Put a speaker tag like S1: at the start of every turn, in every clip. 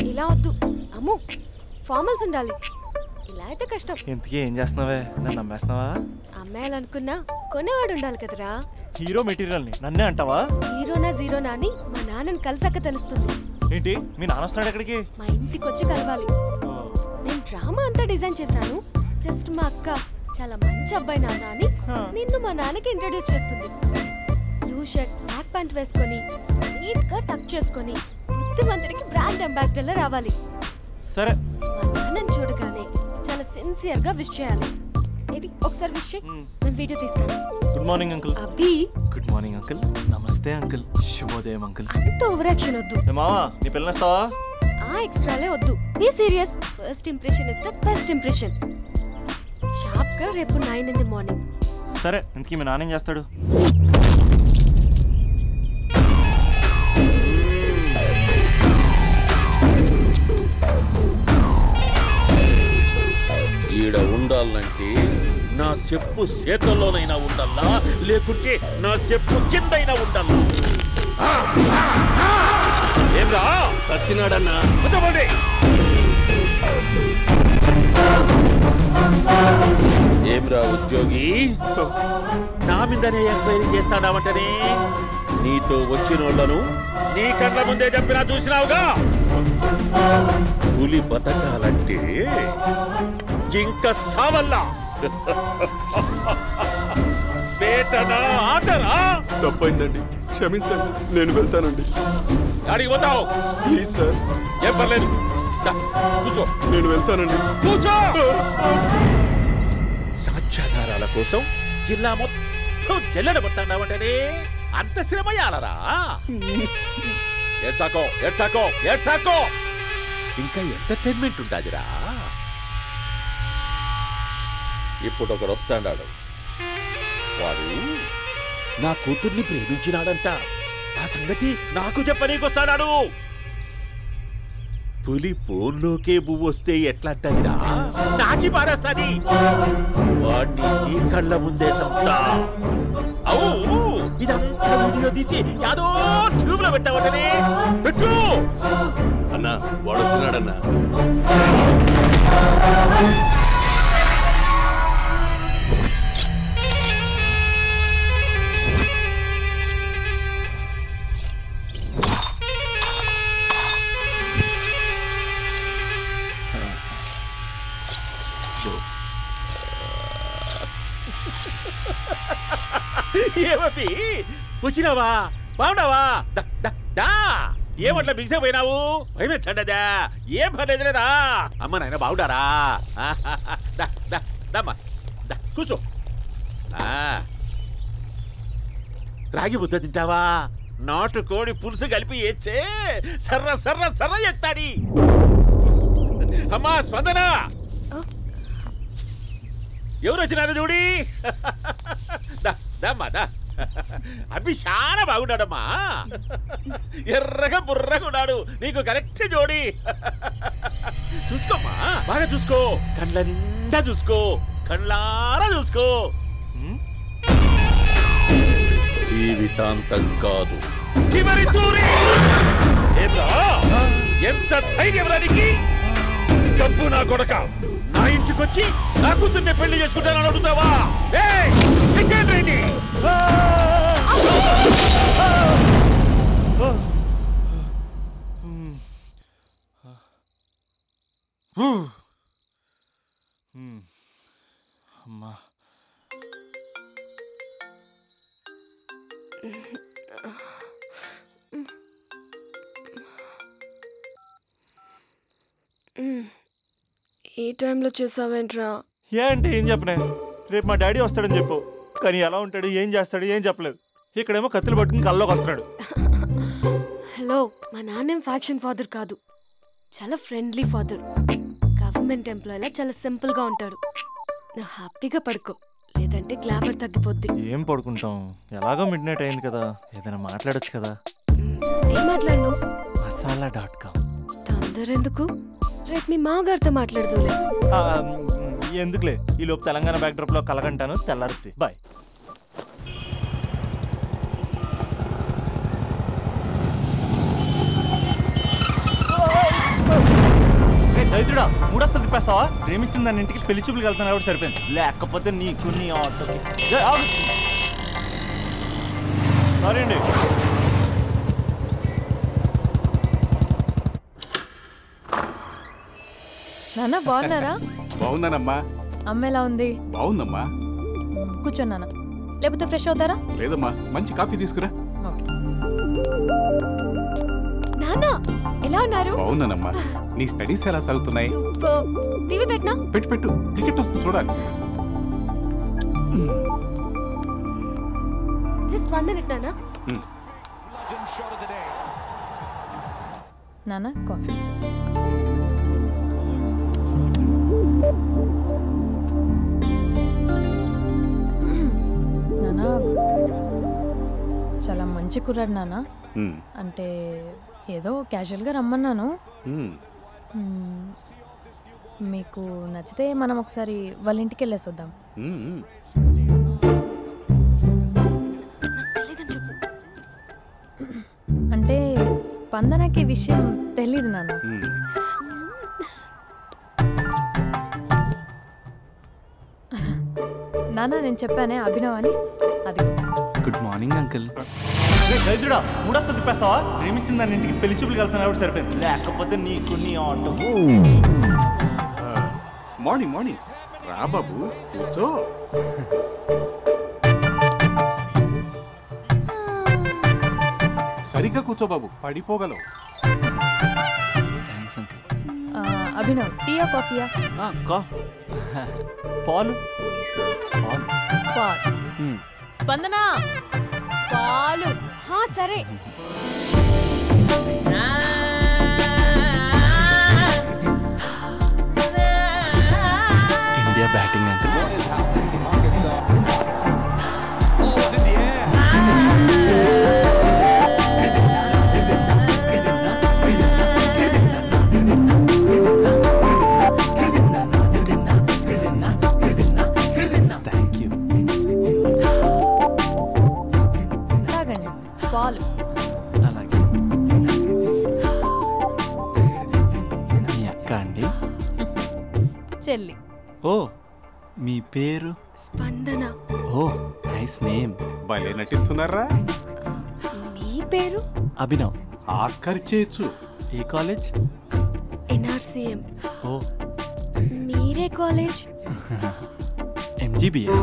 S1: ఇలా వద్దు అమ్ము, ఫార్మల్స్ ఉండాలి. ఇలా అయితే కష్టం.
S2: ఇంతకీ ఏం చేస్తున్నావే? నన్ను నమ్మేస్తున్నావా?
S1: అమ్మాయాలనుకున్నా కొనేవాడు ఉండాలి కదరా.
S2: హీరో మెటీరియల్ని నన్నే అంటావా?
S1: హీరోనా జీరోనా అని మా నాన్నని కలిసాక తెలుస్తుంది.
S2: ఏంటి మీ నాన్న వస్తున్నాడు ఎక్కడికి?
S1: మా ఇంటికి వచ్చి కలవాలి. నేను డ్రామా అంతా డిజైన్ చేశాను. జస్ట్ మా అక్క చాలా మంచి అబ్బాయి నాన్న అని నిన్ను మా నాన్నకి ఇంట్రడ్యూస్ చేస్తుంది. బ్లూ షర్ట్ బ్లాక్ ప్యాంట్ వేసుకొని నీట్ గా టక్ చేసుకొని బుద్ధిమంతుడికి బ్రాండ్ అంబాసిడర్ లా రావాలి.
S2: సరే.
S1: మా నాన్నని చూడగానే చాలా సిన్సియర్ గా విష్ చేయాలి. ఇది ఒకసారి విష్ చేయి, నేను వీడియో తీస్తాను.
S2: Good morning uncle.
S1: అభి.
S2: Good morning uncle. నమస్తే అంకుల్. శుభోదయం అంకుల్.
S1: అంత ఓవర్ యాక్షన్ వద్దు.
S2: మావా నీ పిల్లనిస్తావా?
S1: ఆ ఎక్స్ట్రాలే వద్దు. Be serious. First impression is the best impression. Sharp గా రేపు 9 in the morning.
S2: సరే. ఇంతకీ మీ నాన్న ఏం చేస్తాడు?
S3: ఈడ ఉండాలంటే నా చెప్పు చేతల్లోనైనా ఉండాలా, లేకుంటే నా చెప్పు కిందైనా ఉండాలా. ఏమ్రా
S4: సచ్చినాడన్నా?
S3: ఏమ్రా ఉద్యోగి, నా మీదనే ఎంక్వైరీ చేస్తాడావంటనే? నీతో వచ్చిన వాళ్ళను నీ కళ్ళ ముందే చెప్పినా చూసినావుగా. పులి బతకాలంటే జింక సావల్లా. పేటనా ఆటరా?
S4: తప్పైందండి, క్షమించండి. నేను వెళ్తానండి.
S3: అడిగి పోతావు?
S4: Please sir.
S3: ఏం పర్లేదు, కూర్చో.
S4: నేను వెళ్తానండి.
S3: కూర్చో. సాక్ష్యాధారాల కోసం జిల్లా మొత్తం చెల్లడబట్టావంటనే అంత శ్రమయాలరా? ఏడ్సాకో ఏడ్సాకో ఏడ్సాకో. ఇంకా ఎంటర్టైన్మెంట్ ఉండాదిరా. ఇప్పుడు ఒకడు వస్తాడాడు. వాడు నా కూతుర్ని ప్రేమించినాడంట. ఆ సంగతి నాకు చెప్పనీకొస్తాడాడు. పులి పోన్లోకే పువ్వు వస్తే ఎట్లాంటదిరా? నాకి పారేస్తాది. వాడిని నీ కళ్ళ ముందే సంతా. అవు ఇదంతా వీడియో తీసి యాదో ట్యూబ్ లో పెట్టావటనే. పెట్టు
S4: అన్నా. వాడు వచ్చినాడన్నా.
S3: ఏమీ వచ్చినావా? బాగున్నావా? ఏమట్లా బిగిసే పోయినావు? భయమేచ్చండదా? ఏం పర్లేదులేదా? అమ్మ నాయన బాగుండారా? కూర్చో. రాగి ముద్ద తింటావా? నాటు కోడి పులుసు కలిపి ఏచ్చే సర్ర సర్ర సర్ర ఎత్తాడి. అమ్మా స్పందన, ఎవరు వచ్చినారు చూడి. దమ్మా అభి చాలా బాగున్నాడమ్మా. ఎర్రగా బుర్రగా ఉన్నాడు. నీకు కరెక్ట్ జోడి. చూసుకోమ్మా, బాగా చూసుకో. కండ్ల నిండా చూసుకో, కండ్లారా చూసుకో. జీవితాంతం కాదు, చివరి తూరి. ఎంత ధైర్యం రానికి? డబ్బు నా కొడక నా ఇంటికొచ్చి నా కూతుర్ని పెళ్లి చేసుకుంటానని అడుగుతావా?
S2: అమ్మా
S1: ఈ టైంలో చేసావేంట్రా?
S2: ఏంటి ఏం చెప్పనే? రేపు మా డాడీ వస్తాడని చెప్పు. కానీ ఎలా ఉంటాడు, ఏం చేస్తాడు ఏం చెప్పలేదు. ఇక్కడేమో కత్తులు పట్టుకుని కల్లోకి వస్తున్నాడు.
S1: హలో, మా నాన్నేం ఫ్యాక్షన్ ఫాదర్ కాదు, చాలా ఫ్రెండ్లీ ఫాదర్. గవర్నమెంట్ ఎంప్లాయీలా చాలా సింపుల్ గా ఉంటాడు. నువ్వు హ్యాపీగా పడుకో, లేదంటే గ్లామర్ తగ్గిపోద్ది.
S2: ఏం పడుకుంటాం, ఎలాగో మిడ్ నైట్ అయింది కదా, ఏదైనా మాట్లాడొచ్చు కదా.
S1: ఏం మాట్లాడను?
S2: masala.com.
S1: తొందర ఎందుకు? రేపు మీ మామగారితో మాట్లాడదులే.
S2: ఎందుకులే, ఈ లోపు తెలంగాణ బ్యాక్డ్రాప్ లో కలగంటాను. తెల్లారుద్ది. బాయ్. దైత్రుడా మూడొస్తుంది తిప్పేస్తావా? ప్రేమిస్తుంది దాని ఇంటికి పెళ్లి చూపులకు వెళ్తాను కాబట్టి సరిపోయింది, లేకపోతే నీకు నీ ఆటోకి. సారీ అండి.
S5: నాన్న బాగున్నారా?
S6: బాగున్నానమ్మా.
S5: అమ్మ ఎలా ఉంది?
S6: బాగుందమ్మా.
S5: కూర్చోన్నానా, లేకపోతే ఫ్రెష్ అవుతారా?
S6: లేదమ్మా, మంచి కాఫీ తీసుకురా.
S1: నాన్న ఎలా ఉన్నారు?
S6: బాగున్నానమ్మా. నీ స్టడీస్ ఎలా సాగుతున్నాయి?
S1: సూపర్. టీవీ పెట్టనా?
S6: పెట్టు, క్రికెట్ వస్తుంది చూడాలి.
S1: జస్ట్ 1 minute నాన్న.
S5: నాన్న కాఫీ. నాన్న చాలా మంచి కుర్రాడు నాన్న. అంటే ఏదో క్యాజువల్గా రమ్మన్నాను. మీకు నచ్చితే మనం ఒకసారి వాళ్ళ ఇంటికి వెళ్ళేసి వద్దాం. అంటే స్పందనకి విషయం తెలీదు నాన్న. నాన్న నేను చెప్పానే అభినవ్ అని, అది.
S2: Good morning uncle. దైత్రుడా మూడొస్తుంది తిప్పేస్తావా? ప్రేమించింది దాని ఇంటికి పెళ్లి చూపులకు వెళ్తాను కాబట్టి సరిపోయింది, లేకపోతే నీకు నీ ఆటోకి.
S6: మార్నింగ్ రా బాబు, కూర్చో. సరిగ్గా కూర్చో బాబు, పడిపోగలవు.
S2: Thanks uncle.
S5: అభినవ్ టీయా కాఫీయా?
S2: పాలు.
S5: స్పందన పాలు.
S1: సరే.
S2: India batting uncle.
S5: తాగండి పాలు.
S2: అలాగే. మీ అక్క అండి?
S5: చెల్లి.
S2: ఓ, మీ పేరు?
S1: స్పందన.
S2: ఓ, నైస్ నేమ్.
S6: భలే నటిస్తున్నారా?
S1: మీ పేరు?
S2: అభినవ్.
S6: ఆస్కర్ చేయొచ్చు.
S2: ఏ కాలేజ్?
S1: NRCM.
S2: ఓ,
S1: మీరే కాలేజ్?
S2: MGBA.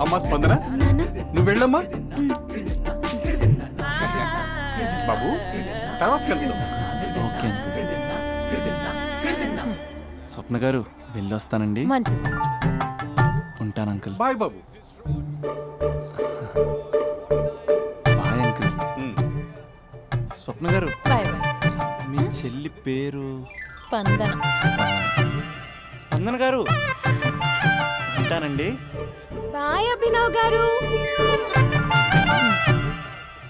S6: అమ్మా స్పందన,
S1: నాన్న
S6: నువ్వు వెళ్ళమ్మా. బాబు తర్వాత కలుద్దాం.
S2: Okay uncle. స్వప్న గారు వెళ్ళొస్తానండి.
S5: మంచిది.
S2: ఉంటాను అంకుల్.
S6: బాయ్ బాబు.
S2: Bye uncle. స్వప్న గారు,
S5: బాయ్ బాయ్.
S2: మీ చెల్లి పేరు?
S5: స్పందన.
S2: స్పందన గారు ఉంటానండి.
S1: బాయ్ అభినవ్ గారు.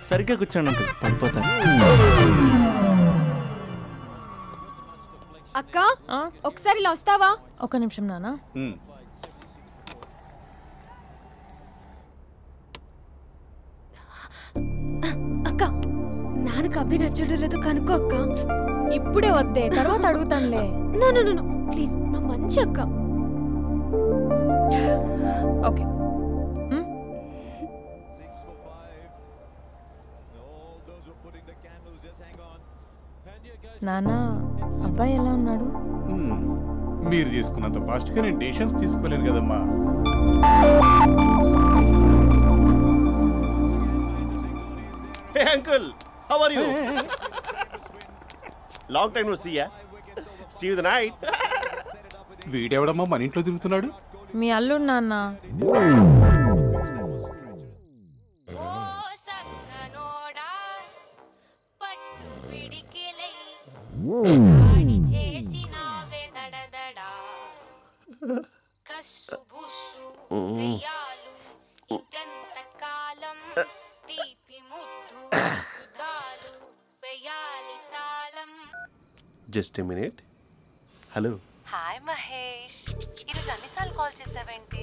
S2: సరిగ్గా కూర్చోండి అంకుల్, పడిపోతాను.
S1: అక్క ఒకసారి ఇలా వస్తావా?
S5: ఒక నిమిషం నాన్న.
S1: అక్క నాన్నకు అభి నచ్చడం లేదు కనుక్కో అక్క.
S5: ఇప్పుడే వద్దే, తర్వాత అడుగుతానులే.
S1: నో ప్లీజ్, మా మంచి అక్క.
S5: ఓకే. నాన్న అబ్బాయి ఎలా ఉన్నాడు?
S6: మీరు తీసుకున్నంత ఫాస్ట్గా నేను డెసిషన్స్ తీసుకోలేను కదమ్మా.
S4: Hey uncle, how are you? Long time no see ya. See you the night.
S6: వీడెవడమ్మా మన ఇంట్లో తిరుగుతున్నాడు?
S5: మీ అల్లుడు నాన్న.
S4: Just a minute. Hello.
S7: Hi Mahesh, ఈరోజు అన్నిసార్లు కాల్ చేసావేంటి?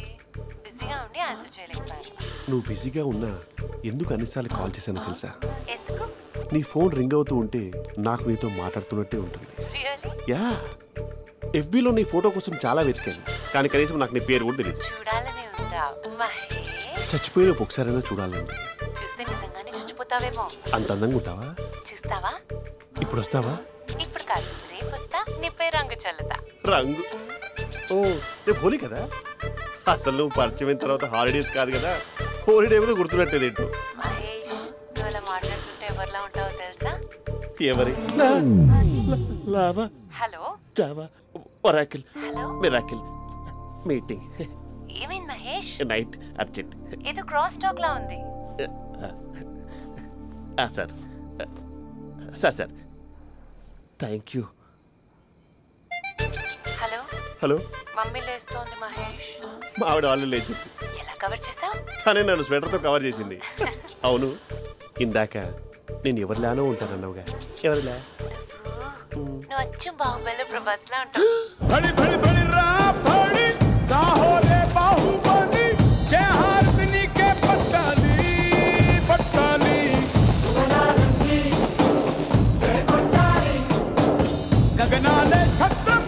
S7: బిజీగా ఉండి ఆన్సర్ చేయలేకపోయాను.
S4: నువ్వు బిజీగా ఉన్నా ఎందుకు అన్నిసార్లు కాల్ చేశానో తెలుసా?
S7: ఎందుకు?
S4: నీ ఫోన్ రింగ్ అవుతూ ఉంటే నాకు నీతో మాట్లాడుతున్నట్టే ఉంటుంది.
S7: రియల్లీ?
S4: యా ఎఫ్బీలో నీ ఫోటో కోసం చాలా వెతికాను కానీ కనీసం నాకు నీ పేరు కూడా తెలియదు.
S7: చూడాలని ఉందా మహేష్?
S4: చచ్చిపోయిన ఒకసారైనా చూడాలండి.
S7: చూస్తే నిజంగానే చచ్చిపోతావేమో.
S4: అంత అందంగా ఉంటావా?
S7: చూస్తావా?
S4: ఇప్పుడు వస్తావా?
S7: ఇప్పుడు కాదు, రేపు వస్తా. నీపై రంగు చల్లుతా.
S4: రంగు? ఓ రేపు హోలీ కదా. అసలు నువ్వు పరిచయం తర్వాత హాలిడేస్ కాదు కదా, హోలిడే కూడా గుర్తుపెట్టేది ఏంటో.
S7: మహేష్, నువ్వు అలా మాట్లాడుతుంటే ఎవరిలా ఉంటావో తెలుసా?
S4: ఎవరి? Lava,
S7: hello,
S4: Java, Oracle,
S7: hello,
S4: miracle, meeting,
S7: ఏమైంది మహేష్?
S4: Night, urgent.
S7: ఏదో క్రాస్ టాక్ లా ఉంది.
S4: Sir sir sir thank you.
S7: Hello,
S4: hello,
S7: mummy లేస్తోంది మహేష్.
S4: మా ఆవిడ వాళ్ళు లేచి
S7: ఎలా కవర్ చేసావు?
S4: తనే నన్ను స్వెటర్తో కవర్ చేసింది. అవును, ఇందాక నేను ఎవరిలానో ఉంటానన్నావుగా, ఎవరిలా?
S7: నువ్వు అచ్చం బాహుబలి ప్రభాస్ లా ఉంటావు.
S8: గగనాలే ఛత్రం